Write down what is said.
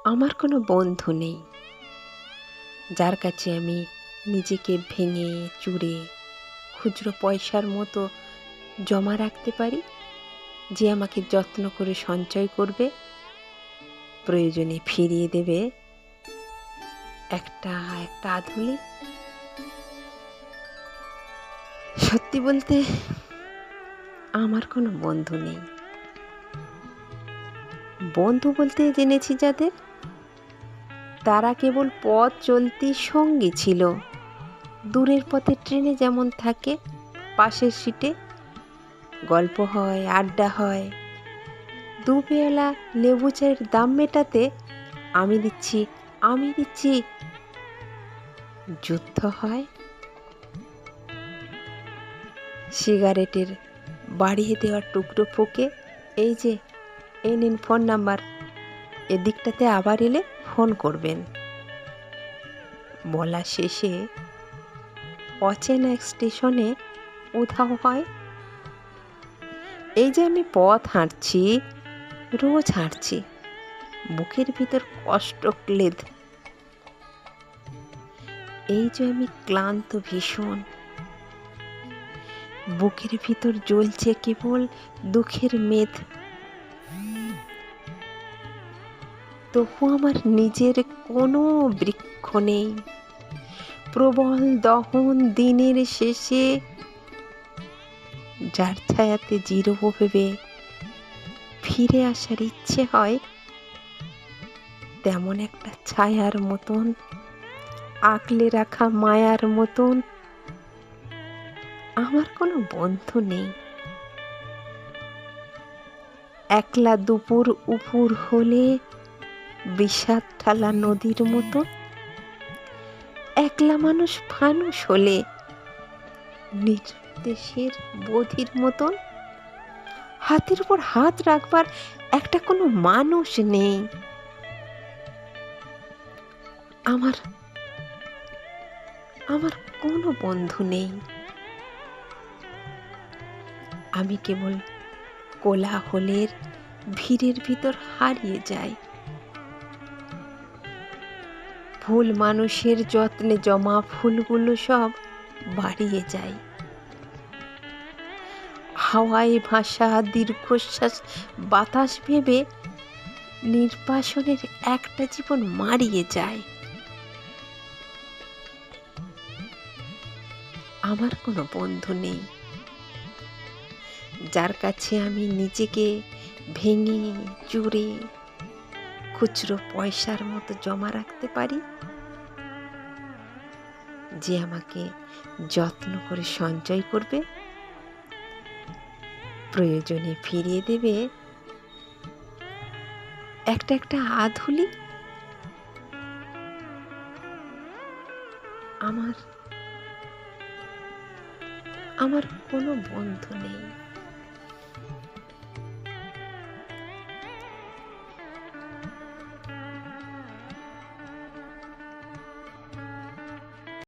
আমার কোনো বন্ধু নেই যার কাছে আমি নিজেকে ভেঙে চুরে খুচরো পয়সার মতো জমা রাখতে পারি, যে আমাকে যত্ন করে সঞ্চয় করবে, প্রয়োজনে ফিরিয়ে দেবে একটা একটা আধুলি। সত্যি বলতে আমার কোনো বন্ধু নেই। বন্ধু বলতে জেনেছি যাদের, তারা কেবল পথ চলতি সঙ্গী ছিল। দূরের পথে ট্রেনে যেমন থাকে, পাশের সিটে গল্প হয়, আড্ডা হয়, দুবেলা লেবু চায়ের দাম মেটাতে আমি দিচ্ছি যুদ্ধ হয়। সিগারেটের বাড়িয়ে দেওয়ার টুকরো ফুঁকে, এই নিন ফোন নাম্বার, এদিকটাতে আবার এলে ফোন করবেন, বলা শেষে অচেনা এক স্টেশনে উধাও হয়। এই যে আমি পথ হাঁটছি, রোজ হাঁটছি, বুকের ভিতর কষ্ট ক্লেদ। এই যে আমি ক্লান্ত ভীষণ, বুকের ভিতর জ্বলছে কেবল দুঃখের মেদ। তবু আমার নিজের কোনো বৃক্ষ নেই। প্রবল দহন দিনের শেষে যার ছায়াতে জিরবো ভেবে ফিরে আসার ইচ্ছে হয়, তেমন একটা ছায়ার মতন, আঁকলে রাখা মায়ার মতন আমার কোনো বন্ধু নেই। একলা দুপুর উপুর হলে বিষাদ ঠালা নদীর মতো, একলা মানুষ ফানুষ হলে নির্দেশের বধির মতন, হাতের উপর হাত রাখবার একটা কোনো মানুষ নেই। আমার আমার কোনো বন্ধু নেই। আমি কেবল কোলাহলের ভিড়ের ভিতর হারিয়ে যাই। ফুল মানুষের যত্নে জমা ফুলগুলো সব বাড়িয়ে যায়। হাওয়ায় ভাসা দীর্ঘশ্বাস বাতাস ভেবে নির্বাসনের একটা জীবন মারিয়ে যায়। আমার কোনো বন্ধু নেই যার কাছে আমি নিজেকে ভেঙে চুরে খুচরো পয়সার মতো জমা রাখতে পারি, যে আমাকে যত্ন করে সঞ্চয় করবে, প্রয়োজনে ফিরিয়ে দেবে একটা একটা আধুলি। আমার আমার কোনো বন্ধু নেই।